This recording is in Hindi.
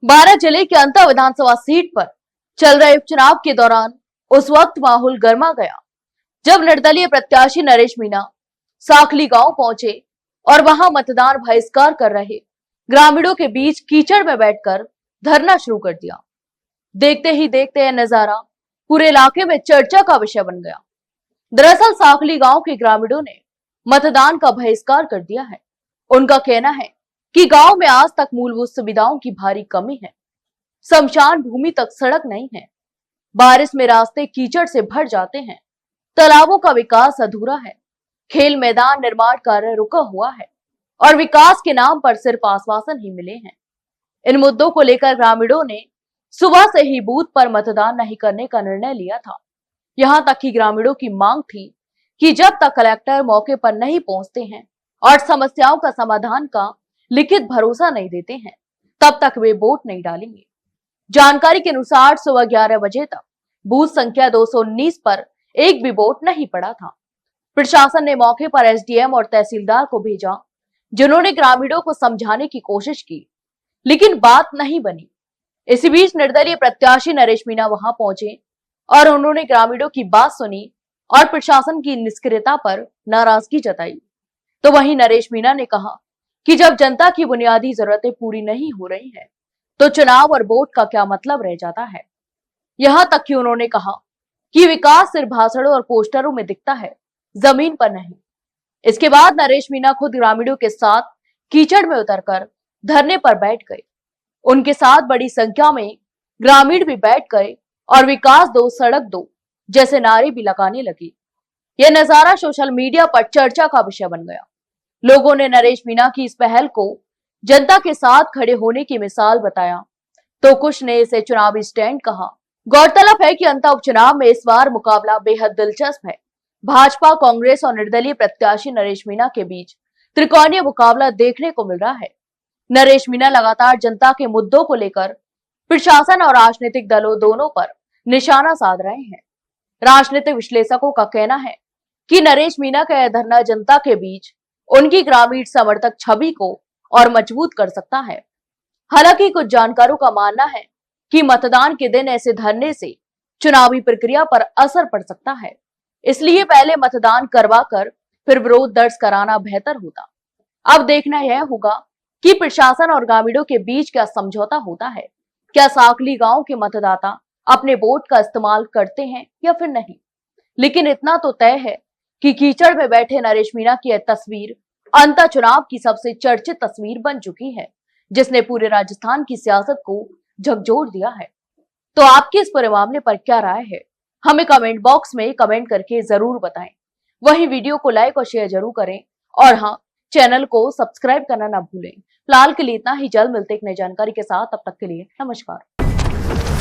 बारां जिले के अंता विधानसभा सीट पर चल रहे उपचुनाव के दौरान उस वक्त माहौल गर्मा गया जब निर्दलीय प्रत्याशी नरेश मीणा साखली गांव पहुंचे और वहां मतदान बहिष्कार कर रहे ग्रामीणों के बीच कीचड़ में बैठकर धरना शुरू कर दिया। देखते ही देखते यह नजारा पूरे इलाके में चर्चा का विषय बन गया। दरअसल साखली गांव के ग्रामीणों ने मतदान का बहिष्कार कर दिया है। उनका कहना है कि गांव में आज तक मूलभूत सुविधाओं की भारी कमी है। शमशान भूमि तक सड़क नहीं है। बारिश में रास्ते कीचड़ से भर जाते हैं। तालाबों का विकास अधूरा है। खेल मैदान निर्माण कार्य रुका हुआ है और विकास के नाम पर सिर्फ आश्वासन ही मिले हैं। इन मुद्दों को लेकर ग्रामीणों ने सुबह से ही बूथ पर मतदान नहीं करने का निर्णय लिया था। यहां तक कि ग्रामीणों की मांग थी कि जब तक कलेक्टर मौके पर नहीं पहुंचते हैं और समस्याओं का समाधान का लिखित भरोसा नहीं देते हैं, तब तक वे वोट नहीं डालेंगे। जानकारी के अनुसार सुबह 11 बजे तक बूथ संख्या 219 पर एक भी वोट नहीं पड़ा था। प्रशासन ने मौके पर एसडीएम और तहसीलदार को भेजा, जिन्होंने ग्रामीणों को समझाने की कोशिश की, लेकिन बात नहीं बनी। इसी बीच निर्दलीय प्रत्याशी नरेश मीणा वहां पहुंचे और उन्होंने ग्रामीणों की बात सुनी और प्रशासन की निष्क्रियता पर नाराजगी जताई। तो वहीं नरेश मीणा ने कहा कि जब जनता की बुनियादी जरूरतें पूरी नहीं हो रही है, तो चुनाव और वोट का क्या मतलब रह जाता है। यहां तक कि उन्होंने कहा कि विकास सिर्फ भाषणों और पोस्टरों में दिखता है, जमीन पर नहीं। इसके बाद नरेश मीणा खुद ग्रामीणों के साथ कीचड़ में उतरकर धरने पर बैठ गए। उनके साथ बड़ी संख्या में ग्रामीण भी बैठ गए और विकास दो सड़क दो जैसे नारे भी लगाने लगे। यह नजारा सोशल मीडिया पर चर्चा का विषय बन गया। लोगों ने नरेश मीणा की इस पहल को जनता के साथ खड़े होने की मिसाल बताया, तो कुछ ने इसे चुनावी स्टैंड कहा। गौरतलब है कि अंता उपचुनाव में इस बार मुकाबला बेहद दिलचस्प है। भाजपा, कांग्रेस और निर्दलीय प्रत्याशी नरेश मीणा के बीच त्रिकोणीय मुकाबला देखने को मिल रहा है। नरेश मीणा लगातार जनता के मुद्दों को लेकर प्रशासन और राजनीतिक दलों दोनों पर निशाना साध रहे हैं। राजनीतिक विश्लेषकों का कहना है कि नरेश मीणा का यह धरना जनता के बीच उनकी ग्रामीण समर्थक छवि को और मजबूत कर सकता है। हालांकि कुछ जानकारों का मानना है कि मतदान के दिन ऐसे धरने से चुनावी प्रक्रिया पर असर पड़ सकता है, इसलिए पहले मतदान करवाकर फिर विरोध दर्ज कराना बेहतर होता। अब देखना यह होगा कि प्रशासन और ग्रामीणों के बीच क्या समझौता होता है। क्या साखली गांव के मतदाता अपने वोट का इस्तेमाल करते हैं या फिर नहीं। लेकिन इतना तो तय है कि कीचड़ में बैठे नरेश मीणा की यह तस्वीर अंता चुनाव की सबसे चर्चित तस्वीर बन चुकी है, जिसने पूरे राजस्थान की सियासत को झकझोर दिया है। तो आपकी इस पूरे मामले पर क्या राय है, हमें कमेंट बॉक्स में कमेंट करके जरूर बताएं। वहीं वीडियो को लाइक और शेयर जरूर करें और हाँ, चैनल को सब्सक्राइब करना ना भूलें। फिलहाल के लिए इतना ही। जल्द मिलते एक नई जानकारी के साथ, तब तक के लिए नमस्कार।